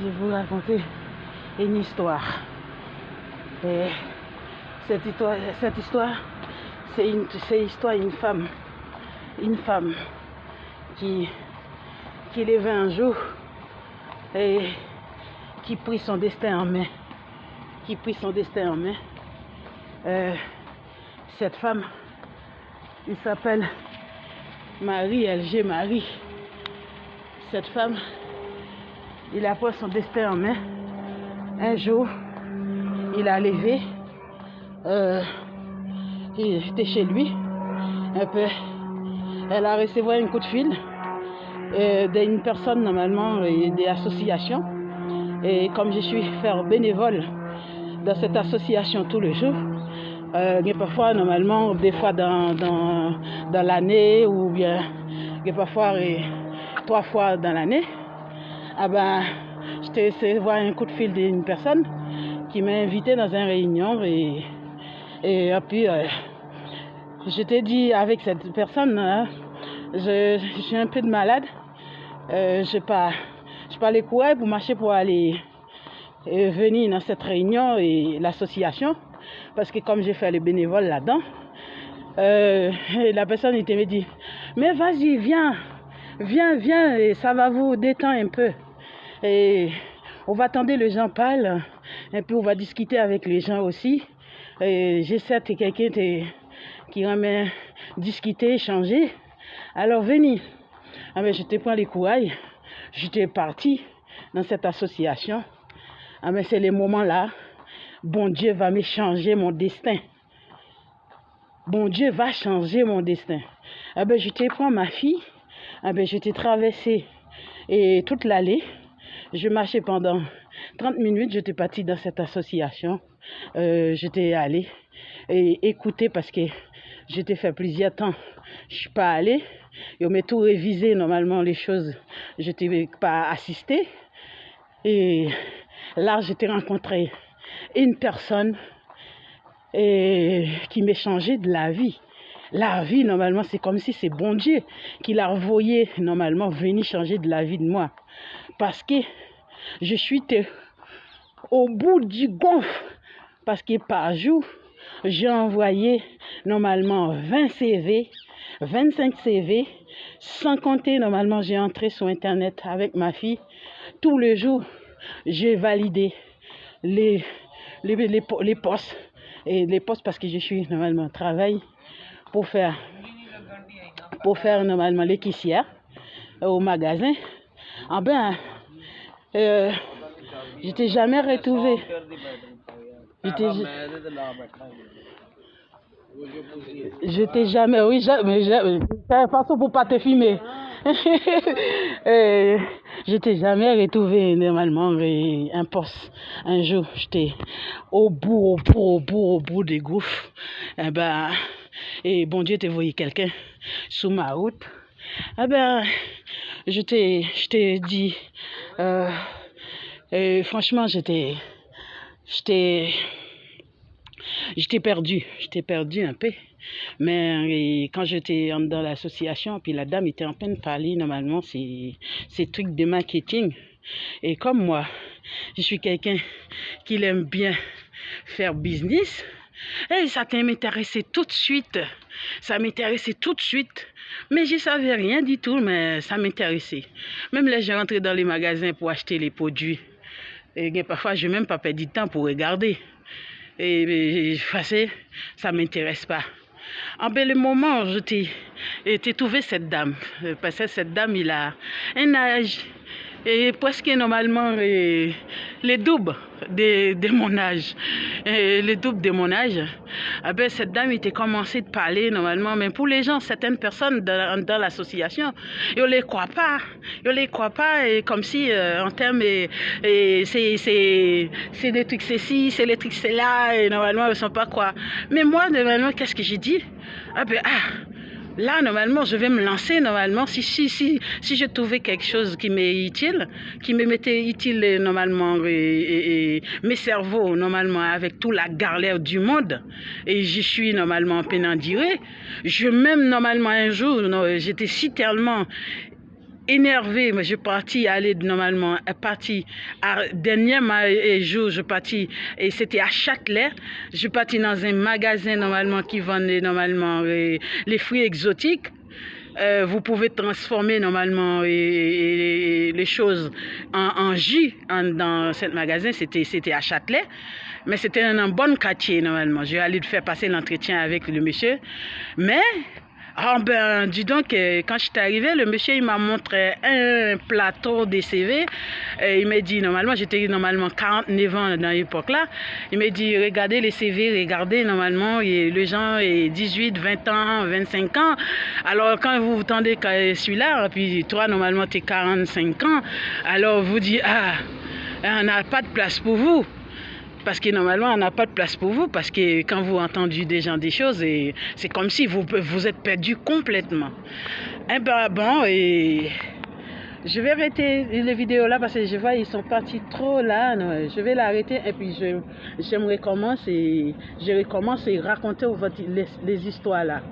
je vais vous raconter une histoire. Et cette histoire, c'est l'histoire d'une femme. Une femme qui levait un jour et qui prit son destin en main. Cette femme, il s'appelle Marie LG Marie. Cette femme, il a pris son destin en main. Un jour, il a levé, il était chez lui, un peu. Elle a reçu un coup de fil d'une personne normalement, des associations. Et comme je suis faire bénévole dans cette association tous les jours, parfois normalement, des fois dans l'année ou bien parfois 3 fois dans l'année, je t'ai recevoir un coup de fil d'une personne qui m'a invité dans une réunion et puis je t'ai dit avec cette personne, je suis un peu de malade, je pas les courage pour marcher pour aller venir dans cette réunion et l'association parce que comme j'ai fait les bénévoles là-dedans, la personne était me dit mais vas-y viens et ça va vous détendre un peu et on va attendre les gens parlent et puis on va discuter avec les gens aussi et j'essaie de quelqu'un qui ramène discuter, échanger. Alors venez. Je te prends les courage, j'étais parti dans cette association. C'est les moments là, bon Dieu va me changer mon destin. Bon Dieu va changer mon destin. Je te prends ma fille, je t'ai traversé et toute l'allée. Je marchais pendant 30 minutes, j'étais parti dans cette association. J'étais allé et écouter parce que j'étais fait plusieurs temps. Je suis pas allée. Ils m'ont tout révisé normalement les choses. Je n'étais pas assistée. Et là, j'étais rencontré une personne qui m'a changé de la vie. La vie, normalement, c'est comme si c'est bon Dieu qui l'a envoyé, normalement, venir changer de la vie de moi. Parce que je suis au bout du gouffre. Parce que par jour, j'ai envoyé normalement 20 CV, 25 CV, sans compter normalement j'ai entré sur internet avec ma fille. Tous les jours, j'ai validé les postes. Et les postes parce que je suis normalement au travail pour faire normalement les caissières au magasin. Je t'ai jamais retrouvé. Je t'ai jamais, oui, mais c'est une façon pour pas te filmer. Je t'ai jamais retrouvé normalement un poste. Un jour, j'étais au bout des gouffres. Et bon Dieu t'a envoyé quelqu'un sur ma route. Je t'ai dit, franchement, j'étais perdu un peu. Mais quand j'étais dans l'association, puis la dame était en train de parler normalement ces trucs de marketing. Et comme moi, je suis quelqu'un qui aime bien faire business, et ça m'intéressait tout de suite. Mais je ne savais rien du tout, mais ça m'intéressait. Même là, j'ai rentré dans les magasins pour acheter les produits. Et parfois, je n'ai même pas perdu de temps pour regarder. Et ça ne m'intéresse pas. Le moment où j'ai trouvé cette dame, parce que cette dame, il a un âge, et presque normalement les doubles de mon âge. Cette dame était commencé de parler normalement, mais pour les gens, certaines personnes dans l'association, ils ne les croient pas, et comme si en termes, c'est des trucs ceci, c'est les trucs cela, et normalement, ils ne sont pas quoi. Mais moi, normalement, qu'est-ce que j'ai dit? Là, normalement, je vais me lancer, normalement, si je trouvais quelque chose qui m'est utile, qui me mettait utile, normalement, et mes cerveaux, normalement, avec toute la galère du monde, et je suis, normalement, en peine endurée, même, normalement, un jour, j'étais si tellement énervée, mais je partis aller normalement, parti à dernier jour, je partis et c'était à Châtelet. Je partis dans un magasin normalement qui vendait normalement les fruits exotiques. Vous pouvez transformer normalement les choses en jus dans ce magasin. C'était à Châtelet, mais c'était un bon quartier normalement. Je vais aller faire passer l'entretien avec le monsieur, mais dis donc, quand je suis arrivée, le monsieur il m'a montré un plateau de CV. Il m'a dit, normalement, j'étais normalement 49 ans dans l'époque là. Il m'a dit, regardez les CV, regardez normalement, et les gens 18, 20 ans, 25 ans. Alors quand vous tendez celui-là, puis toi normalement tu es 45 ans, alors vous dites, on n'a pas de place pour vous. Parce que normalement, on n'a pas de place pour vous, parce que quand vous entendez des gens des choses, c'est comme si vous êtes perdu complètement. Je vais arrêter les vidéos là, parce que je vois ils sont partis trop là. Non, je vais l'arrêter et puis je recommence et raconter les histoires là.